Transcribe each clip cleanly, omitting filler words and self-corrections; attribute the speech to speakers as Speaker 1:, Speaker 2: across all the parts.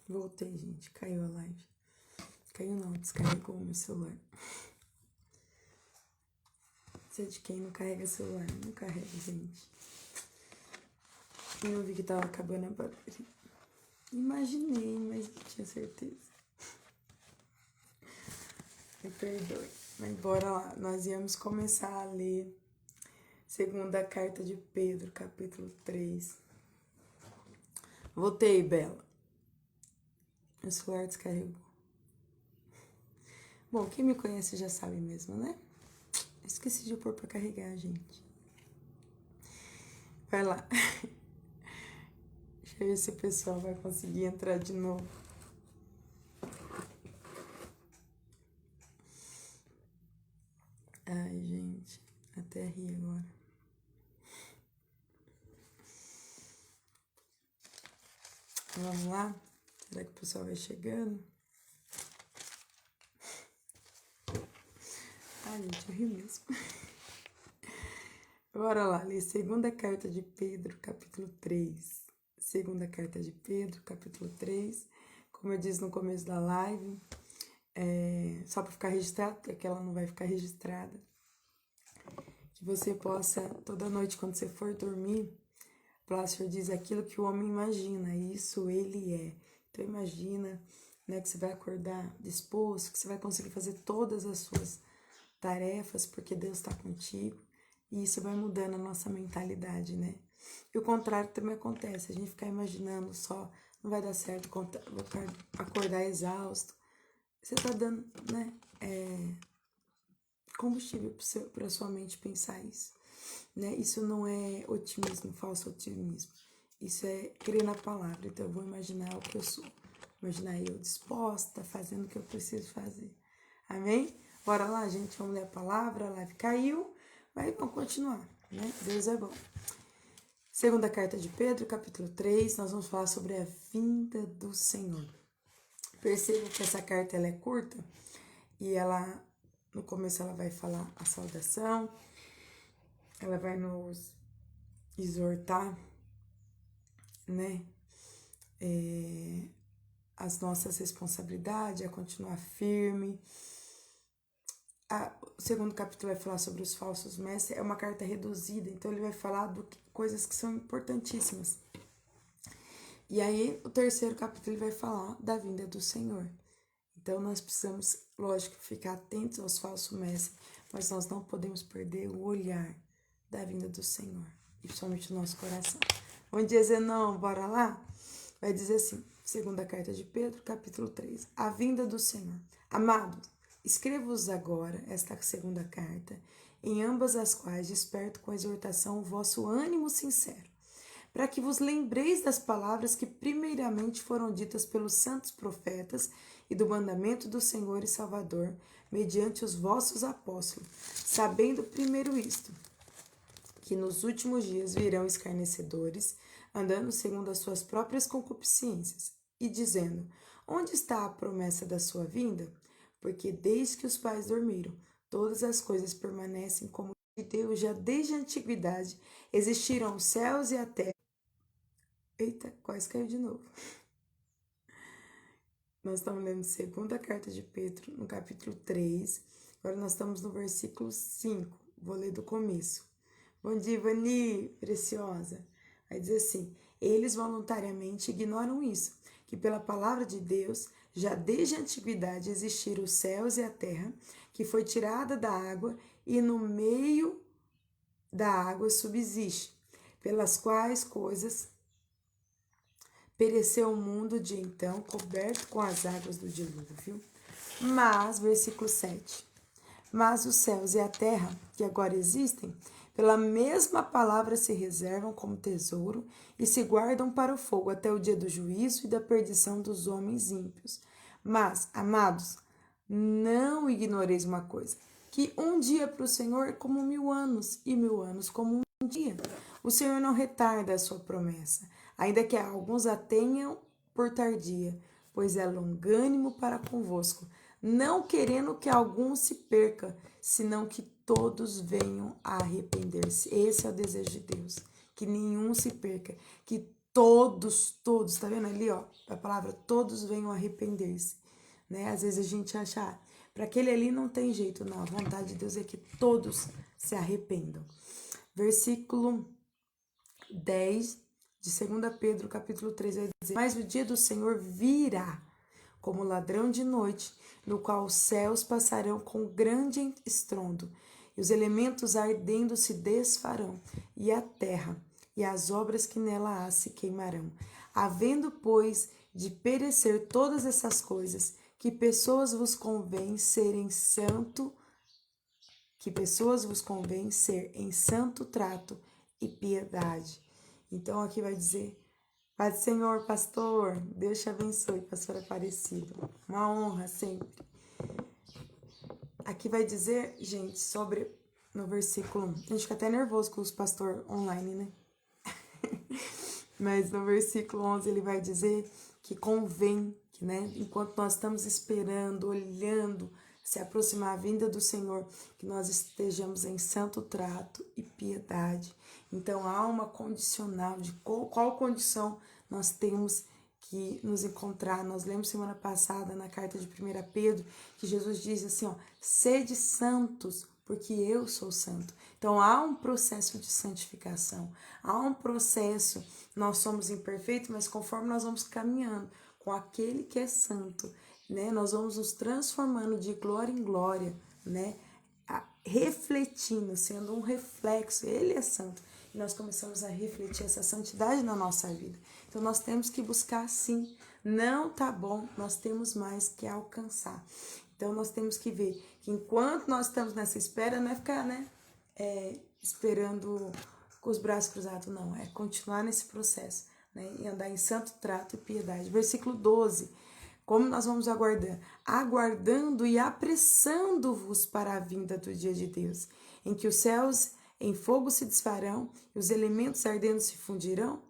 Speaker 1: Voltei, gente. Caiu a live. Caiu não, descarregou o meu celular. Você é de quem não carrega celular? Não carrega, gente. Eu vi que tava acabando a bateria. Imaginei, mas não tinha certeza. Me perdoe. Mas bora lá. Nós íamos começar a ler segunda carta de Pedro, capítulo 3. Voltei, Bela. Meu celular descarregou. Bom, quem me conhece já sabe mesmo, né? Esqueci de pôr pra carregar, gente. Vai lá. Deixa eu ver se o pessoal vai conseguir entrar de novo. Ai, gente. Até ri agora. Vamos lá? Será que o pessoal vai chegando? Ai, gente, eu ri mesmo. Bora lá, ler segunda carta de Pedro, capítulo 3. Segunda carta de Pedro, capítulo 3. Como eu disse no começo da live, só para ficar registrado, porque aquela não vai ficar registrada. Que você possa, toda noite, quando você for dormir, Plácido diz aquilo que o homem imagina, isso ele é. Então imagina, né, que você vai acordar disposto, que você vai conseguir fazer todas as suas tarefas, porque Deus está contigo. E isso vai mudando a nossa mentalidade, né? E o contrário também acontece. A gente ficar imaginando só, não vai dar certo, vou acordar exausto. Você tá dando, né, combustível para sua mente pensar isso, né? Isso não é otimismo, falso otimismo. Isso é crer na palavra. Então eu vou imaginar o que eu sou. Imaginar eu disposta, fazendo o que eu preciso fazer. Amém? Bora lá, gente. Vamos ler a palavra. A live caiu. Mas vamos continuar, né? Deus é bom. Segunda carta de Pedro, capítulo 3. Nós vamos falar sobre a vinda do Senhor. Perceba que essa carta ela é curta. E ela, no começo, ela vai falar a saudação. Ela vai nos exortar, né? As nossas responsabilidades, a continuar firme. O segundo capítulo vai falar sobre os falsos mestres. É uma carta reduzida, então ele vai falar de coisas que são importantíssimas. E aí, o terceiro capítulo ele vai falar da vinda do Senhor. Então, nós precisamos, lógico, ficar atentos aos falsos mestres, mas nós não podemos perder o olhar da vinda do Senhor, e principalmente no nosso coração. Vamos dizer não, bora lá? Vai dizer assim, segunda carta de Pedro, capítulo 3, a vinda do Senhor. Amados, escrevo-vos agora esta segunda carta, em ambas as quais desperto com exortação o vosso ânimo sincero, para que vos lembreis das palavras que primeiramente foram ditas pelos santos profetas e do mandamento do Senhor e Salvador, mediante os vossos apóstolos, sabendo primeiro isto, que nos últimos dias virão escarnecedores, andando segundo as suas próprias concupiscências, e dizendo, onde está a promessa da sua vinda? Porque desde que os pais dormiram, todas as coisas permanecem como de Deus, já desde a antiguidade existiram os céus e a terra. Eita, quase caiu de novo. Nós estamos lendo segunda carta de Pedro, no capítulo 3. Agora nós estamos no versículo 5. Vou ler do começo. Bom dia, Ivani, preciosa. Vai dizer assim, eles voluntariamente ignoram isso, que pela palavra de Deus, já desde a antiguidade existiram os céus e a terra, que foi tirada da água e no meio da água subsiste, pelas quais coisas pereceu o mundo de então, coberto com as águas do dilúvio. Mas, versículo 7, mas os céus e a terra, que agora existem, pela mesma palavra se reservam como tesouro e se guardam para o fogo até o dia do juízo e da perdição dos homens ímpios. Mas, amados, não ignoreis uma coisa, que um dia para o Senhor é como 1000 anos, e 1000 anos como um dia. O Senhor não retarda a sua promessa, ainda que alguns a tenham por tardia, pois é longânimo para convosco, não querendo que algum se perca, senão que todos venham a arrepender-se. Esse é o desejo de Deus, que nenhum se perca, que todos, tá vendo ali, ó, a palavra todos venham arrepender-se, né? Às vezes a gente acha, para aquele ali não tem jeito, não, a vontade de Deus é que todos se arrependam. Versículo 10 de 2 Pedro, capítulo 3, vai dizer: mas o dia do Senhor virá como ladrão de noite, no qual os céus passarão com grande estrondo, e os elementos ardendo se desfarão, e a terra e as obras que nela há se queimarão. Havendo, pois, de perecer todas essas coisas, que pessoas vos convém serem santo, que pessoas vos convém ser em santo trato e piedade. Então aqui vai dizer: Pai do Senhor, pastor, Deus te abençoe, pastor Aparecido. Uma honra sempre. Aqui vai dizer, gente, sobre, no versículo 1. A gente fica até nervoso com os pastor online, né? Mas no versículo 11 ele vai dizer que convém, que, né, enquanto nós estamos esperando, olhando, se aproximar a vinda do Senhor, que nós estejamos em santo trato e piedade. Então há uma condicional de qual condição nós temos que nos encontrar. Nós lemos semana passada na carta de 1 Pedro que Jesus diz assim, ó: sede santos, porque eu sou santo. Então há um processo de santificação, há um processo, nós somos imperfeitos, mas conforme nós vamos caminhando com aquele que é santo, né, nós vamos nos transformando de glória em glória, né, refletindo, sendo um reflexo, ele é santo, e nós começamos a refletir essa santidade na nossa vida. Então nós temos que buscar sim, não tá bom, nós temos mais que alcançar. Então nós temos que ver que enquanto nós estamos nessa espera, não é ficar, né, esperando com os braços cruzados, não, é continuar nesse processo, né, e andar em santo trato e piedade. Versículo 12, como nós vamos aguardar? Aguardando e apressando-vos para a vinda do dia de Deus, em que os céus em fogo se desfarão e os elementos ardendo se fundirão.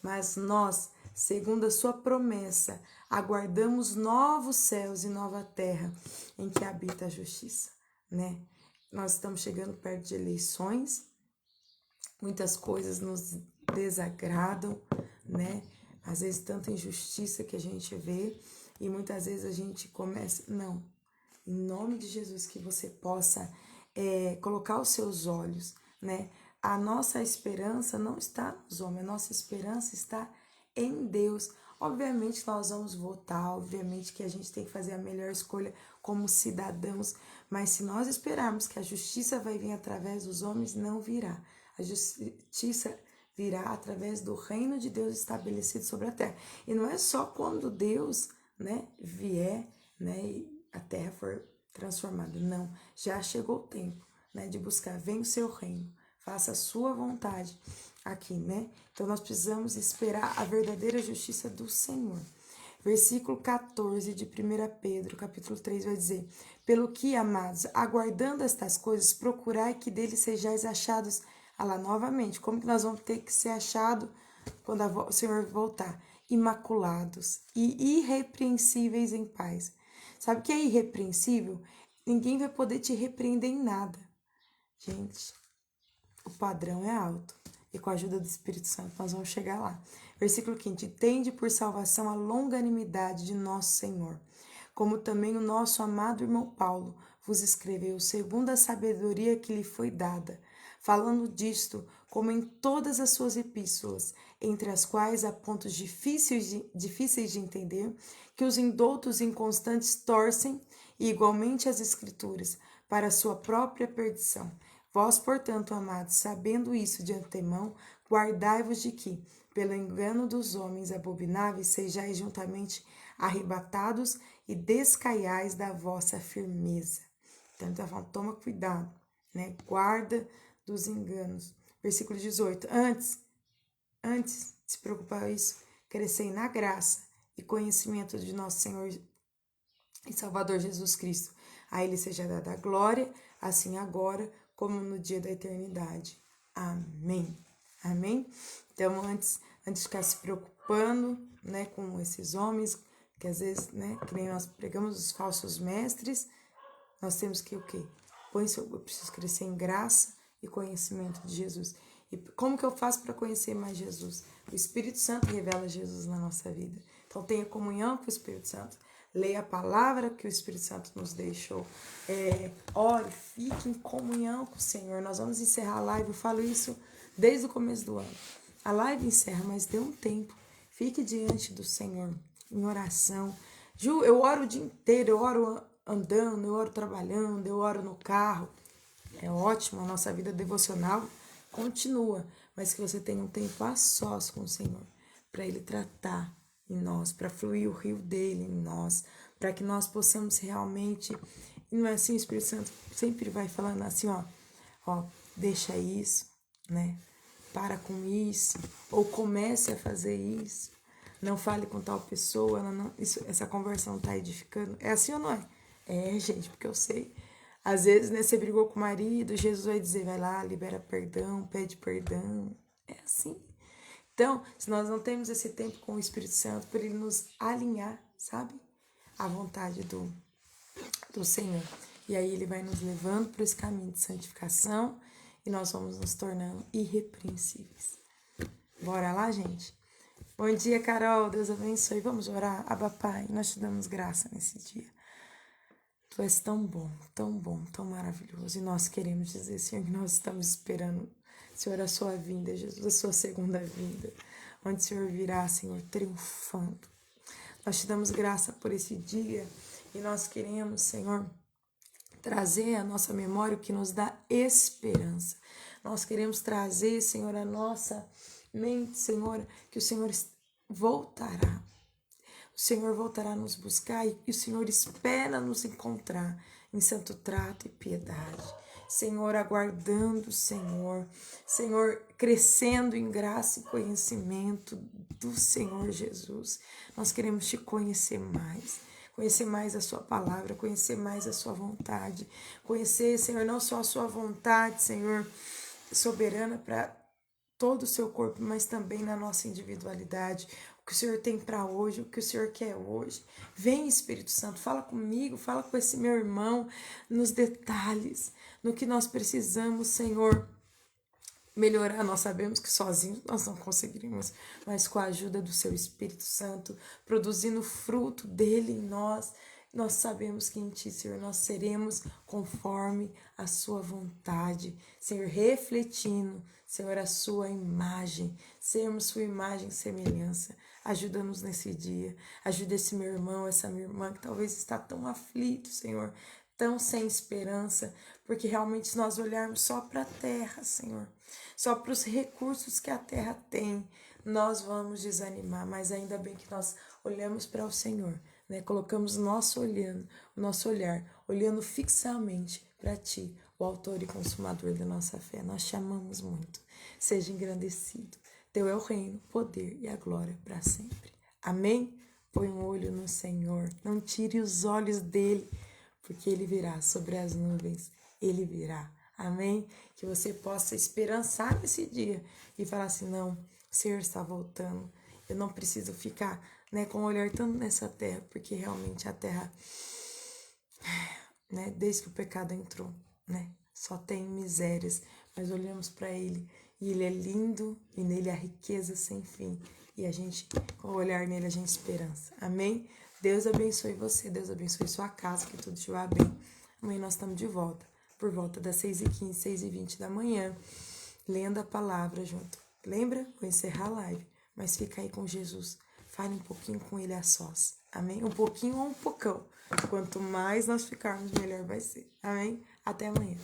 Speaker 1: Mas nós, segundo a sua promessa, aguardamos novos céus e nova terra, em que habita a justiça, né? Nós estamos chegando perto de eleições, muitas coisas nos desagradam, né? Às vezes tanta injustiça que a gente vê, e muitas vezes a gente começa, não, em nome de Jesus, que você possa colocar os seus olhos, né? A nossa esperança não está nos homens, a nossa esperança está em Deus. Obviamente nós vamos votar, obviamente que a gente tem que fazer a melhor escolha como cidadãos, mas se nós esperarmos que a justiça vai vir através dos homens, não virá. A justiça virá através do reino de Deus estabelecido sobre a terra. E não é só quando Deus, né, vier, né, e a terra for transformada. Não, já chegou o tempo, né, de buscar, vem o seu reino, faça a sua vontade aqui, né? Então nós precisamos esperar a verdadeira justiça do Senhor. Versículo 14 de 1 Pedro, capítulo 3, vai dizer: pelo que, amados, aguardando estas coisas, procurai que dele sejais achados. Lá novamente, como que nós vamos ter que ser achados quando o Senhor voltar? Imaculados e irrepreensíveis em paz. Sabe o que é irrepreensível? Ninguém vai poder te repreender em nada. Gente, o padrão é alto. E com a ajuda do Espírito Santo nós vamos chegar lá. Versículo 15. Tende por salvação a longanimidade de nosso Senhor, como também o nosso amado irmão Paulo vos escreveu, segundo a sabedoria que lhe foi dada, falando disto, como em todas as suas epístolas, entre as quais há pontos difíceis de entender, que os indoutos inconstantes torcem, e igualmente as Escrituras, para a sua própria perdição. Vós, portanto, amados, sabendo isso de antemão, guardai-vos de que, pelo engano dos homens abomináveis, sejais juntamente arrebatados e descaiais da vossa firmeza. Então, ele está falando, toma cuidado, né? Guarda dos enganos. Versículo 18. Antes de se preocupar com isso, crescei na graça e conhecimento de nosso Senhor e Salvador Jesus Cristo. A ele seja dada a glória, assim agora, como no dia da eternidade. Amém. Amém? Então, antes de ficar se preocupando, né, com esses homens, que às vezes, né, que nem nós pregamos os falsos mestres, nós temos que o quê? Eu preciso crescer em graça e conhecimento de Jesus. E como que eu faço para conhecer mais Jesus? O Espírito Santo revela Jesus na nossa vida. Então tenha comunhão com o Espírito Santo. Leia a palavra que o Espírito Santo nos deixou. Ore, fique em comunhão com o Senhor. Nós vamos encerrar a live. Eu falo isso desde o começo do ano. A live encerra, mas dê um tempo. Fique diante do Senhor em oração. Ju, eu oro o dia inteiro. Eu oro andando, eu oro trabalhando, eu oro no carro. É ótimo, a nossa vida devocional continua. Mas que você tenha um tempo a sós com o Senhor. Para Ele tratar em nós, para fluir o rio dele em nós, para que nós possamos realmente, e não é assim, o Espírito Santo sempre vai falando assim, ó, deixa isso, né? Para com isso, ou comece a fazer isso, não fale com tal pessoa, essa conversa não tá edificando. É assim ou não é? É, gente, porque eu sei. Às vezes, né, você brigou com o marido, Jesus vai dizer, vai lá, libera perdão, pede perdão. É assim. Então, se nós não temos esse tempo com o Espírito Santo, por ele nos alinhar, sabe? À vontade do Senhor. E aí ele vai nos levando para esse caminho de santificação e nós vamos nos tornando irrepreensíveis. Bora lá, gente? Bom dia, Carol. Deus abençoe. Vamos orar. Abba, Pai, nós te damos graça nesse dia. Tu és tão bom, tão maravilhoso. E nós queremos dizer, Senhor, que nós estamos esperando, Senhor, a sua vinda, Jesus, a sua segunda vinda, onde o Senhor virá, Senhor, triunfando. Nós te damos graça por esse dia e nós queremos, Senhor, trazer à nossa memória o que nos dá esperança. Nós queremos trazer, Senhor, a nossa mente, Senhor, que o Senhor voltará. O Senhor voltará a nos buscar e o Senhor espera nos encontrar em santo trato e piedade. Senhor, aguardando o Senhor, Senhor, crescendo em graça e conhecimento do Senhor Jesus. Nós queremos te conhecer mais a sua palavra, conhecer mais a sua vontade, conhecer, Senhor, não só a sua vontade, Senhor, soberana para todo o seu corpo, mas também na nossa individualidade, o que o Senhor tem para hoje, o que o Senhor quer hoje. Vem, Espírito Santo, fala comigo, fala com esse meu irmão, nos detalhes, no que nós precisamos, Senhor, melhorar. Nós sabemos que sozinhos nós não conseguiríamos, mas com a ajuda do seu Espírito Santo, produzindo fruto dele em nós, nós sabemos que em ti, Senhor, nós seremos conforme a sua vontade, Senhor, refletindo, Senhor, a sua imagem, sermos sua imagem e semelhança. Ajuda-nos nesse dia, ajuda esse meu irmão, essa minha irmã que talvez está tão aflito, Senhor, tão sem esperança, porque realmente se nós olharmos só para a terra, Senhor, só para os recursos que a terra tem, nós vamos desanimar, mas ainda bem que nós olhamos para o Senhor, né? Colocamos o nosso olhar, olhando fixamente para Ti, o autor e consumador da nossa fé. Nós te amamos muito. Seja engrandecido. Teu é o reino, o poder e a glória para sempre. Amém? Põe um olho no Senhor, não tire os olhos dele, porque ele virá sobre as nuvens, ele virá. Amém? Que você possa esperançar nesse dia e falar assim, não, o Senhor está voltando. Eu não preciso ficar, né, com o olhar tanto nessa terra, porque realmente a terra, né, desde que o pecado entrou, né, só tem misérias. Mas olhamos para ele e ele é lindo e nele há riqueza sem fim. E a gente, com o olhar nele, a gente esperança. Amém? Deus abençoe você, Deus abençoe sua casa, que tudo estiver bem. Amanhã nós estamos de volta, por volta das 6h15, 6h20 da manhã, lendo a palavra junto. Lembra? Vou encerrar a live, mas fica aí com Jesus. Fale um pouquinho com ele a sós. Amém? Um pouquinho ou um pocão. Quanto mais nós ficarmos, melhor vai ser. Amém? Até amanhã.